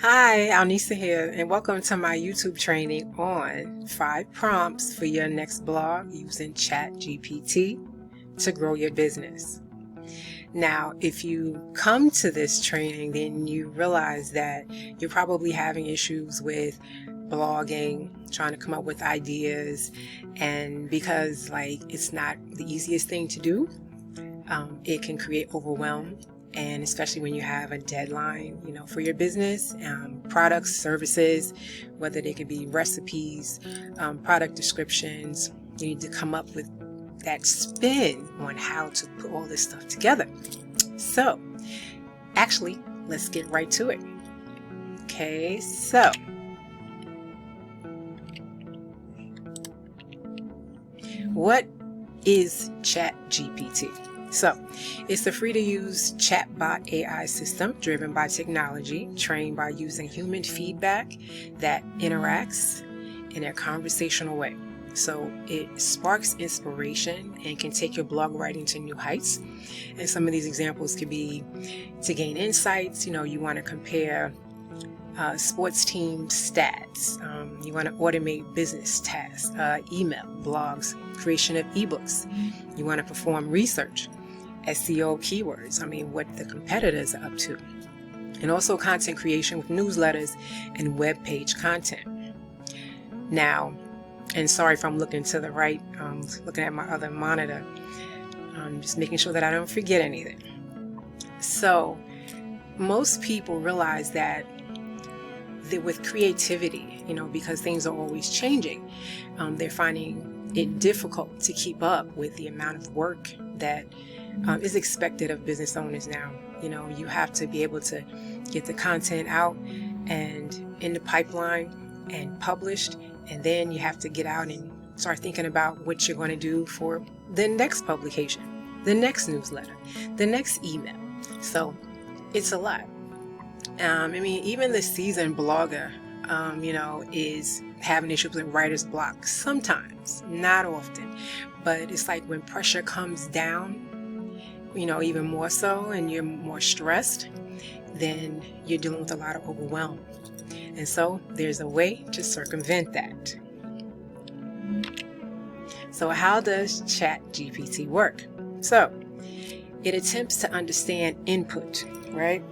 Hi, Alnisa here, and welcome to my YouTube training on 5 prompts for your next blog using ChatGPT to grow your business. Now, if you come to this training, then you realize that you're probably having issues with blogging, trying to come up with ideas, and because it's not the easiest thing to do, it can create overwhelm. And especially when you have a deadline, for your business, products, services, whether they could be recipes, product descriptions, you need to come up with that spin on how to put all this stuff together. So, actually, let's get right to it. Okay, so what is ChatGPT? So, it's a free-to-use chatbot AI system driven by technology, trained by using human feedback that interacts in a conversational way. So, it sparks inspiration and can take your blog writing to new heights. And some of these examples could be to gain insights. You want to compare sports team stats. You want to automate business tasks, email, blogs, creation of ebooks. You want to perform research, SEO keywords, what the competitors are up to, and also content creation with newsletters and web page content. Now, and sorry if I'm looking to the right, looking at my other monitor, just making sure that I don't forget anything. So, most people realize that with creativity, because things are always changing, they're finding it difficult to keep up with the amount of work that is expected of business owners now. You have to be able to get the content out and in the pipeline and published, and then you have to get out and start thinking about what you're going to do for the next publication, the next newsletter, the next email. So it's a lot. Even the seasoned blogger, is having issues with writer's block sometimes, not often, but it's like when pressure comes down, even more so, and you're more stressed, then you're dealing with a lot of overwhelm. And so there's a way to circumvent that. So how does ChatGPT work? So it attempts to understand input, right?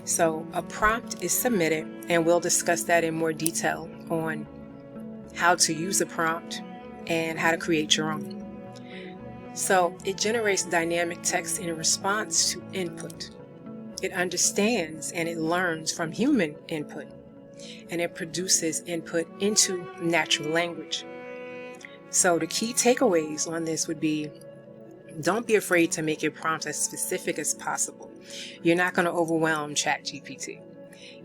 So a prompt is submitted, and we'll discuss that in more detail on how to use a prompt and how to create your own. So it generates dynamic text in response to input. It understands and it learns from human input, and it produces input into natural language. So the key takeaways on this would be, don't be afraid to make your prompts as specific as possible. You're not going to overwhelm ChatGPT.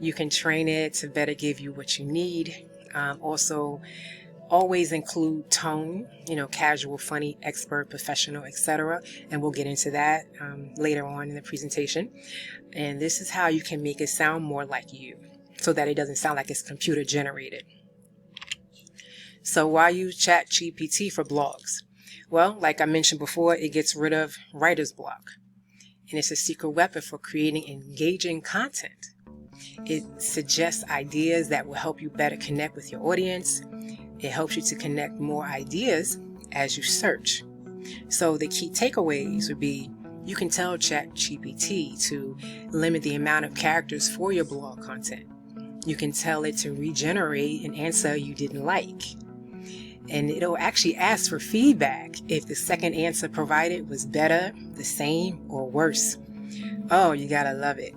You can train it to better give you what you need. Also, always include tone, casual, funny, expert, professional, etc. And we'll get into that later on in the presentation. And this is how you can make it sound more like you, so that it doesn't sound like it's computer generated. So why use ChatGPT for blogs? Well, like I mentioned before, it gets rid of writer's block, and it's a secret weapon for creating engaging content. It suggests ideas that will help you better connect with your audience. It helps you to connect more ideas as you search. So the key takeaways would be, you can tell ChatGPT to limit the amount of characters for your blog content. You can tell it to regenerate an answer you didn't like. And it'll actually ask for feedback if the second answer provided was better, the same, or worse. Oh, you gotta love it.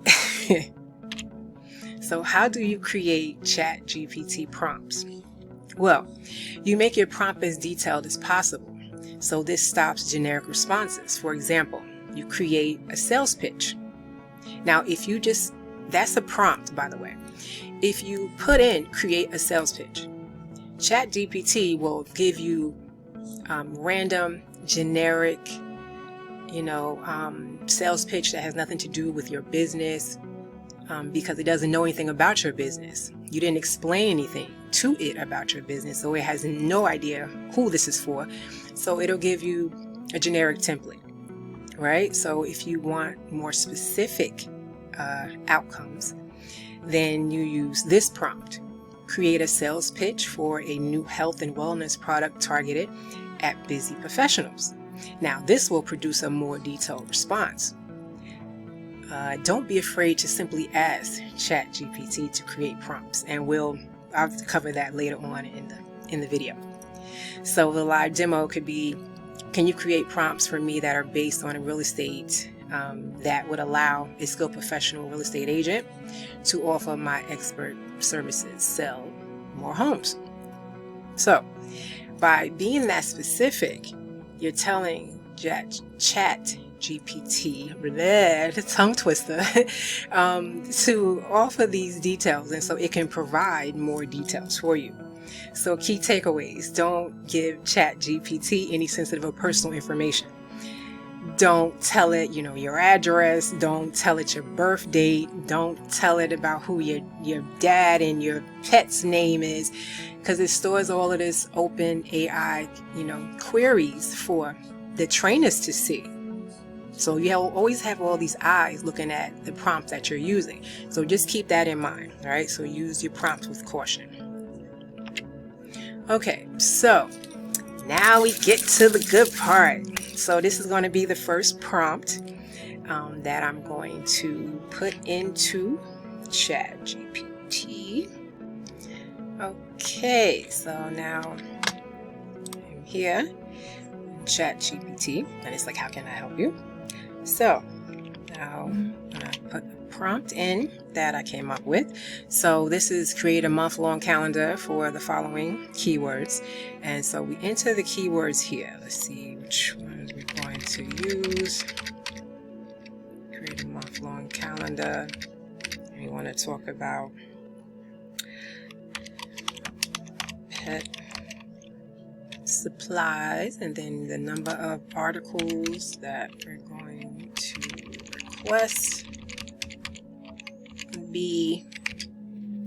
So how do you create ChatGPT prompts? Well, you make your prompt as detailed as possible. So this stops generic responses. For example, you create a sales pitch. Now, that's a prompt, by the way. If you put in create a sales pitch, ChatGPT will give you random, generic, sales pitch that has nothing to do with your business, because it doesn't know anything about your business. You didn't explain anything to it about your business, so it has no idea who this is for. So it'll give you a generic template, right? So if you want more specific outcomes, then you use this prompt. Create a sales pitch for a new health and wellness product targeted at busy professionals. Now, this will produce a more detailed response. Don't be afraid to simply ask ChatGPT to create prompts, and I'll cover that later on in the video. So the live demo could be, can you create prompts for me that are based on a real estate that would allow a skilled professional real estate agent to offer my expert services, sell more homes? So by being that specific, you're telling ChatGPT, the tongue twister, to offer these details, and so it can provide more details for you. So key takeaways: don't give ChatGPT any sensitive or personal information. Don't tell it, your address. Don't tell it your birth date. Don't tell it about who your dad and your pet's name is, because it stores all of this open AI, queries for the trainers to see. So you'll always have all these eyes looking at the prompt that you're using. So just keep that in mind, all right? So use your prompts with caution. Okay, so now we get to the good part. So this is going to be the first prompt that I'm going to put into ChatGPT. Okay, so now I'm here in ChatGPT, and it's like, how can I help you? So now I'm going to put a prompt in that I came up with. So this is create a month-long calendar for the following keywords. And so we enter the keywords here. Let's see which ones we're going to use. Create a month-long calendar. And we want to talk about pet supplies, and then the number of articles that we're going to request be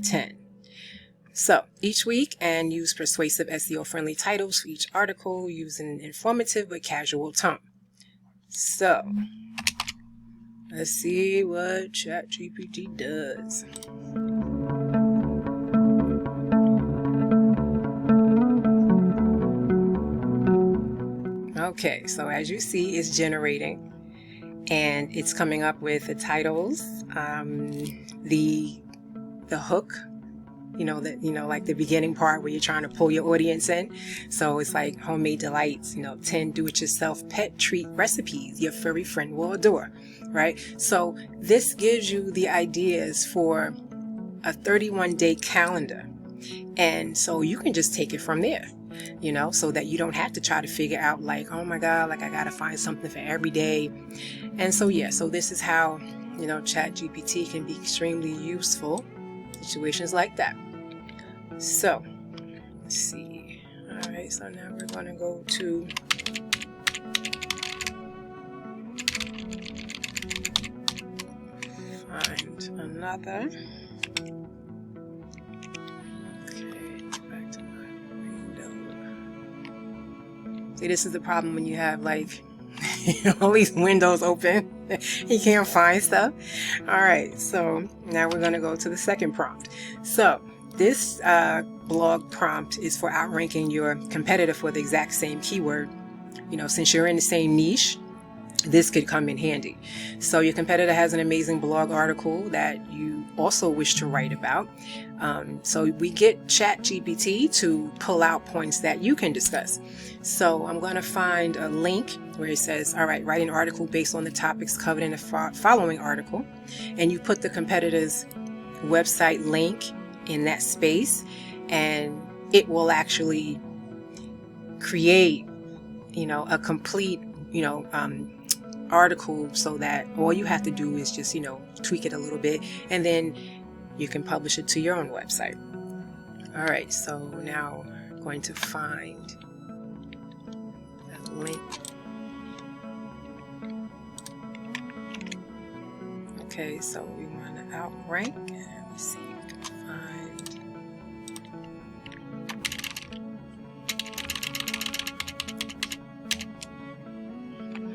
10. So each week, and use persuasive SEO-friendly titles for each article using an informative but casual tone. So let's see what ChatGPT does. Okay, so as you see, it's generating, and it's coming up with the titles, the hook, like the beginning part where you're trying to pull your audience in. So it's like homemade delights, 10 do-it-yourself pet treat recipes your furry friend will adore, right? So this gives you the ideas for a 31-day calendar, and so you can just take it from there. So that you don't have to try to figure out like, oh my God, like I got to find something for every day. And so, so this is how, ChatGPT can be extremely useful in situations like that. So let's see. All right. So now we're going to go to find another. See, this is the problem when you have like all these windows open. You can't find stuff. All right, so now we're going to go to the second prompt. So this blog prompt is for outranking your competitor for the exact same keyword. Since you're in the same niche, this could come in handy. So your competitor has an amazing blog article that you also wish to write about. So we get ChatGPT to pull out points that you can discuss. So I'm going to find a link where it says, all right, write an article based on the topics covered in the following article. And you put the competitor's website link in that space, and it will actually create, a complete, article, so that all you have to do is just, tweak it a little bit, and then you can publish it to your own website. All right, so now I'm going to find a link. Okay, so we want to outrank, and let's see if we can find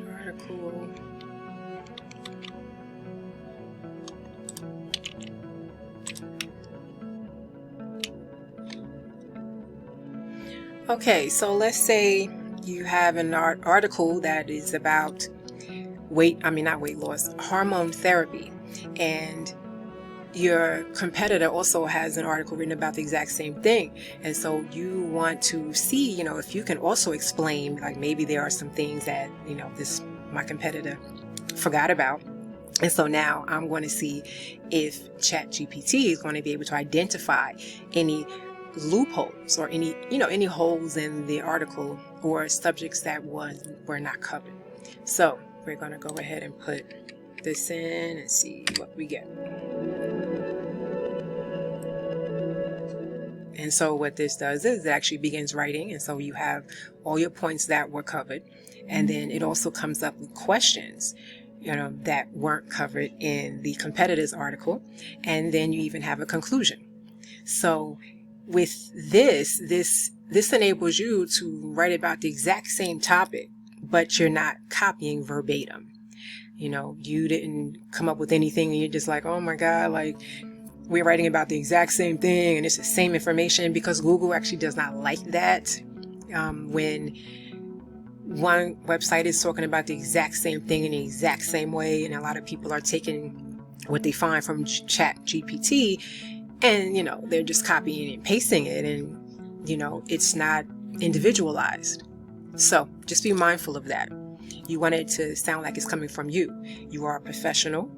article. Okay, so let's say you have an article that is about not weight loss, hormone therapy, and your competitor also has an article written about the exact same thing. And so you want to see, if you can also explain, like maybe there are some things that, my competitor forgot about. And so now I'm going to see if ChatGPT is going to be able to identify any loopholes or any holes in the article or subjects that were not covered. So we're going to go ahead and put this in and see what we get. And so what this does is it actually begins writing. And so you have all your points that were covered. And then it also comes up with questions, that weren't covered in the competitor's article. And then you even have a conclusion. So with this enables you to write about the exact same topic, but you're not copying verbatim. You didn't come up with anything and you're just like, oh my God, like we're writing about the exact same thing and it's the same information, because Google actually does not like that. When one website is talking about the exact same thing in the exact same way, and a lot of people are taking what they find from ChatGPT and, they're just copying and pasting it, and, it's not individualized. So just be mindful of that. You want it to sound like it's coming from you. You are a professional,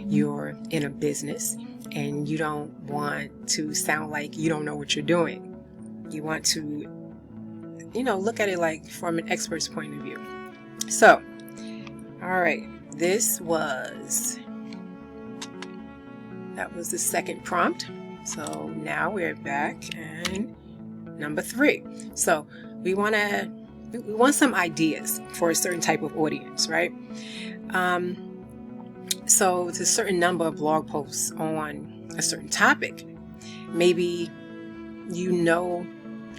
you're in a business, and you don't want to sound like you don't know what you're doing. You want to, look at it like from an expert's point of view. So, all right, that was the second prompt. So now we're back and number 3. So we want some ideas for a certain type of audience, right? So it's a certain number of blog posts on a certain topic. Maybe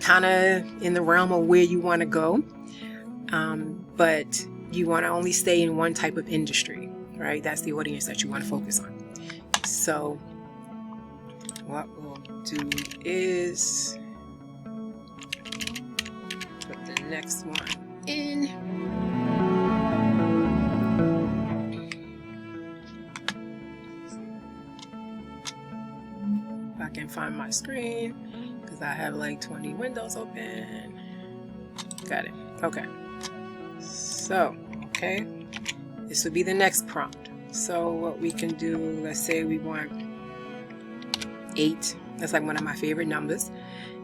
kind of in the realm of where you want to go, but you want to only stay in one type of industry, right? That's the audience that you want to focus on. So what we'll do is put the next one in. If I can find my screen, because I have like 20 windows open. Got it. Okay. So, okay. This would be the next prompt. So what we can do, let's say we want 8. That's like one of my favorite numbers.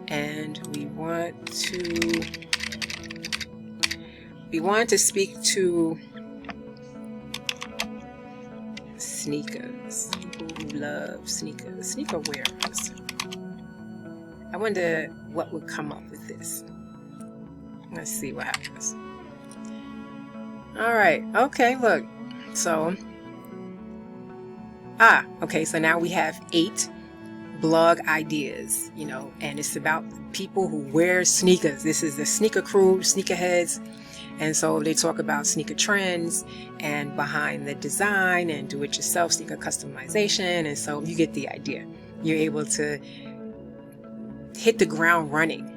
And we want to speak to sneakers. People who love sneakers. Sneaker wearers. I wonder what would come up with this. Let's see what happens. All right. Okay, look. So, okay. So now we have 8 blog ideas, and it's about people who wear sneakers. This is the sneaker crew, sneakerheads. And so they talk about sneaker trends and behind the design and do-it-yourself sneaker customization. And so you get the idea. You're able to hit the ground running.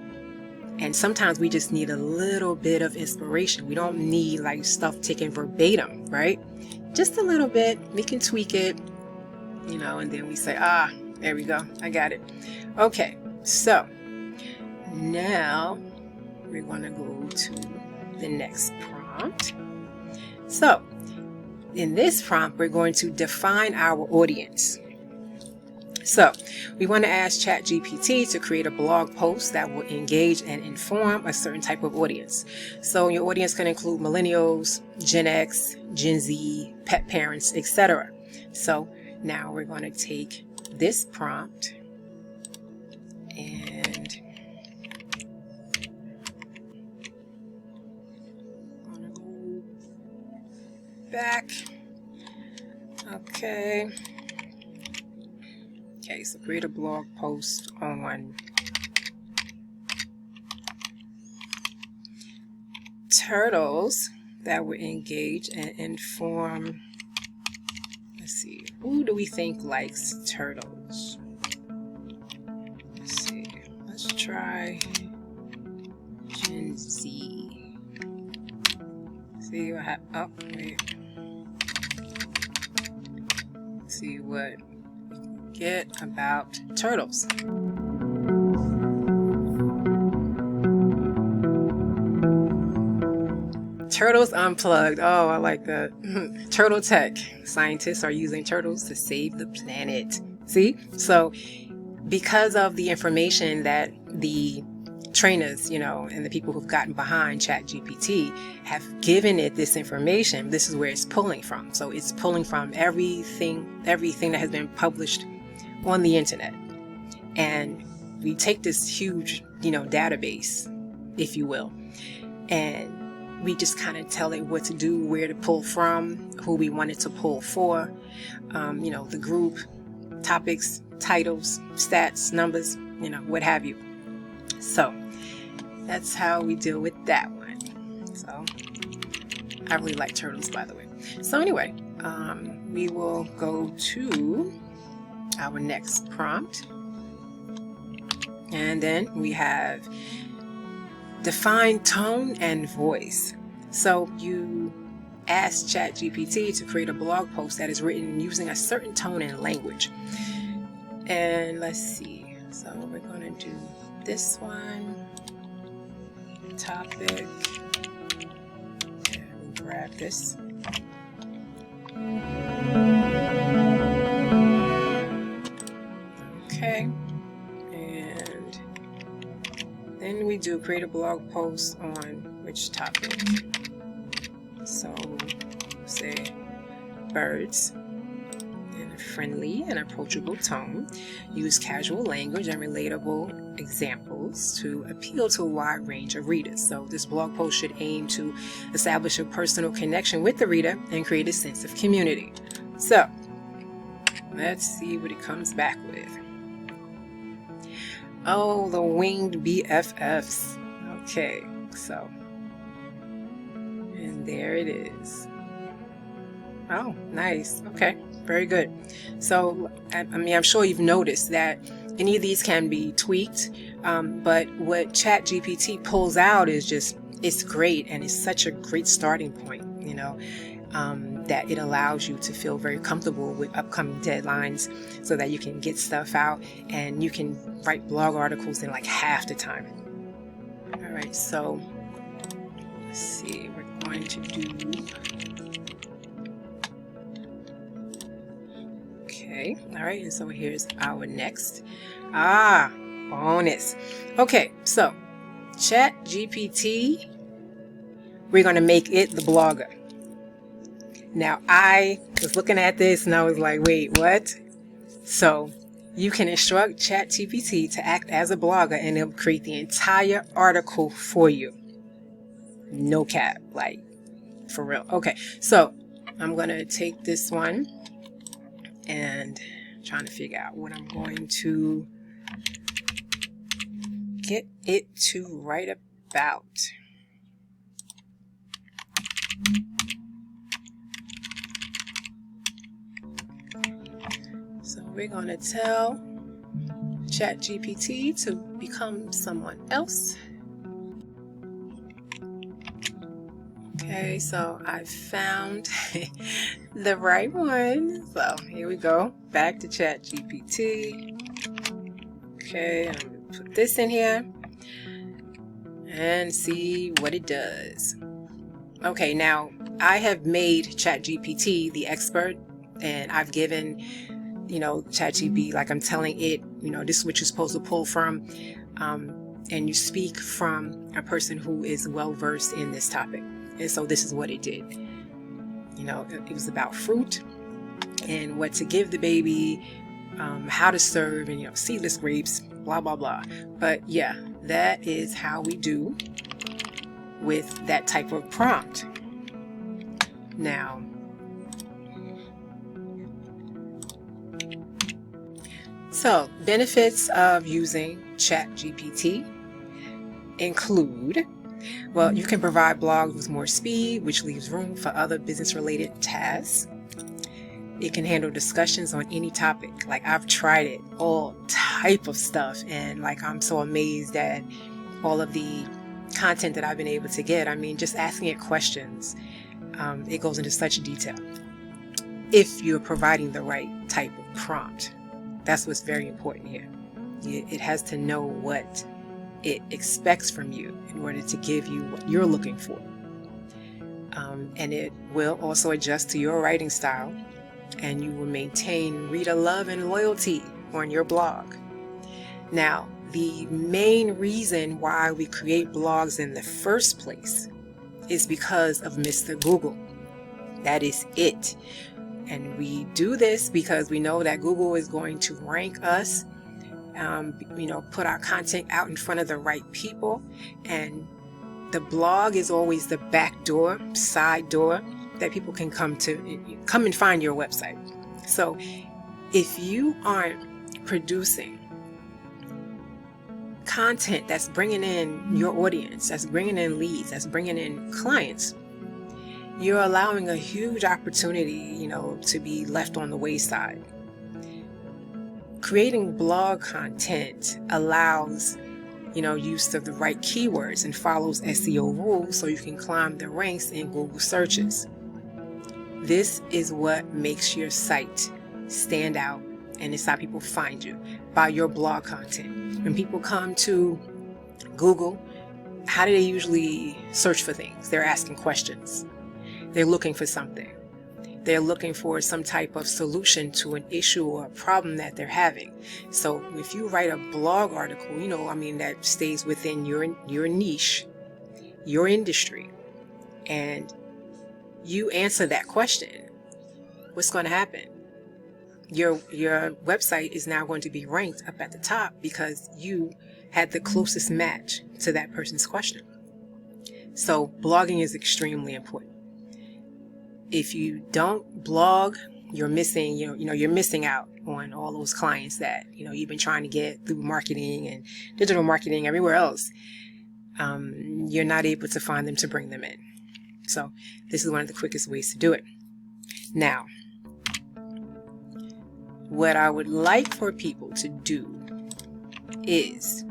And sometimes we just need a little bit of inspiration. We don't need like stuff taken verbatim, right? Just a little bit. We can tweak it, and then we say, there we go. I got it. Okay. So now we're going to go to the next prompt. So in this prompt, we're going to define our audience. So we want to ask ChatGPT to create a blog post that will engage and inform a certain type of audience. So your audience can include millennials, Gen X, Gen Z, pet parents, etc. So now we're going to take this prompt and I'm going to go back. Okay, so create a blog post on turtles that will engage and inform. Let's see, who do we think likes turtles? Let's see, let's try see what happens. Oh, wait. See what we can get about turtles. Turtles Unplugged. Oh, I like that. Turtle tech. Scientists are using turtles to save the planet. See? So because of the information that the trainers, and the people who've gotten behind ChatGPT have given it this information, this is where it's pulling from. So it's pulling from everything that has been published on the internet. And we take this huge, database, if you will, and we just kind of tell it what to do, where to pull from, who we want it to pull for, the group, topics, titles, stats, numbers, what have you. So that's how we deal with that one. So I really like turtles, by the way. So anyway, we will go to our next prompt. And then we have define tone and voice. So you ask ChatGPT to create a blog post that is written using a certain tone and language. And let's see. So we're going to do this one. Topic. And we'll grab this. Okay. And then we do create a blog post on which topic. So say birds in a friendly and approachable tone. Use casual language and relatable examples to appeal to a wide range of readers. So this blog post should aim to establish a personal connection with the reader and create a sense of community. So let's see what it comes back with. Oh, the winged BFFs. Okay, so, and there it is. Oh, nice. Okay, very good. So, I'm sure you've noticed that any of these can be tweaked, but what ChatGPT pulls out is just, it's great, and it's such a great starting point, that it allows you to feel very comfortable with upcoming deadlines so that you can get stuff out and you can write blog articles in like half the time. All right, so let's see, we're going to do, okay, all right, and so here's our next, bonus. Okay, so ChatGPT, we're going to make it the blogger. Now, I was looking at this and I was like, wait, what? So you can instruct ChatGPT to act as a blogger and it'll create the entire article for you. No cap, like for real. Okay, so I'm going to take this one and trying to figure out what I'm going to get it to write about. So we're going to tell ChatGPT to become someone else. Okay, so I found the right one. So here we go. Back to ChatGPT. Okay, I'm going to put this in here and see what it does. Okay, now I have made ChatGPT the expert, and I've given ChatGPT, like I'm telling it, this is what you're supposed to pull from, and you speak from a person who is well versed in this topic. And so this is what it did. It was about fruit and what to give the baby, how to serve, and seedless grapes, blah blah blah. But yeah, that is how we do with that type of prompt. Now, so benefits of using ChatGPT include, well, you can provide blogs with more speed, which leaves room for other business-related tasks. It can handle discussions on any topic. Like, I've tried it, all type of stuff, and like I'm so amazed at all of the content that I've been able to get. I mean, just asking it questions It goes into such detail. If you're providing the right type of prompt, that's what's very important here. It has to know what it expects from you in order to give you what you're looking for. And it will also adjust to your writing style, and you will maintain reader love and loyalty on your blog. Now, the main reason why we create blogs in the first place is because of Mr. Google. That is it. And we do this because we know that Google is going to rank us, put our content out in front of the right people. And the blog is always the back door, side door that people can come and find your website. So if you aren't producing content that's bringing in your audience, that's bringing in leads, that's bringing in clients, you're allowing a huge opportunity, to be left on the wayside. Creating blog content allows, use of the right keywords and follows SEO rules so you can climb the ranks in Google searches. This is what makes your site stand out, and it's how people find you, by your blog content. When people come to Google, how do they usually search for things? They're asking questions. They're looking for something. They're looking for some type of solution to an issue or a problem that they're having. So if you write a blog article, that stays within your niche, your industry, and you answer that question, what's going to happen? Your website is now going to be ranked up at the top because you had the closest match to that person's question. So blogging is extremely important. If you don't blog, you're missing, you're missing out on all those clients that, you've been trying to get through marketing and digital marketing everywhere else. You're not able to find them to bring them in. So this is one of the quickest ways to do it. Now, what I would like for people to do is,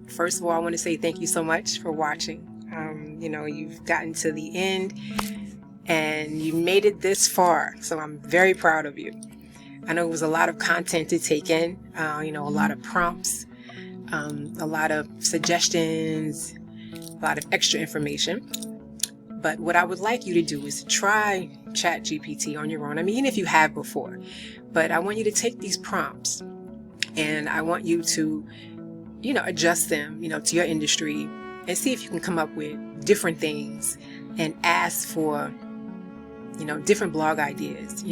first of all, I want to say thank you so much for watching. You've gotten to the end and you made it this far. So I'm very proud of you. I know it was a lot of content to take in, a lot of prompts, a lot of suggestions, a lot of extra information. But what I would like you to do is try ChatGPT on your own. Even if you have before, but I want you to take these prompts and I want you to, adjust them, to your industry and see if you can come up with different things and ask for, different blog ideas.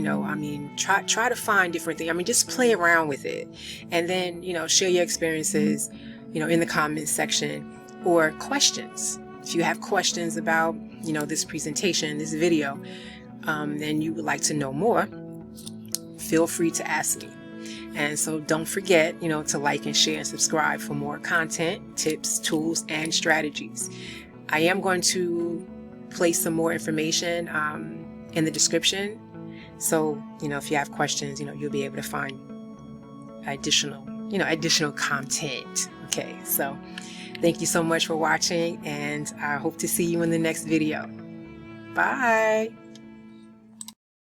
Try to find different things. Just play around with it and then, share your experiences, in the comments section, or questions. If you have questions about, this presentation, this video, and you would like to know more, feel free to ask me. And so don't forget, to like and share and subscribe for more content, tips, tools, and strategies. I am going to place some more information in the description. So, if you have questions, you'll be able to find additional content. Okay, so thank you so much for watching, and I hope to see you in the next video. Bye.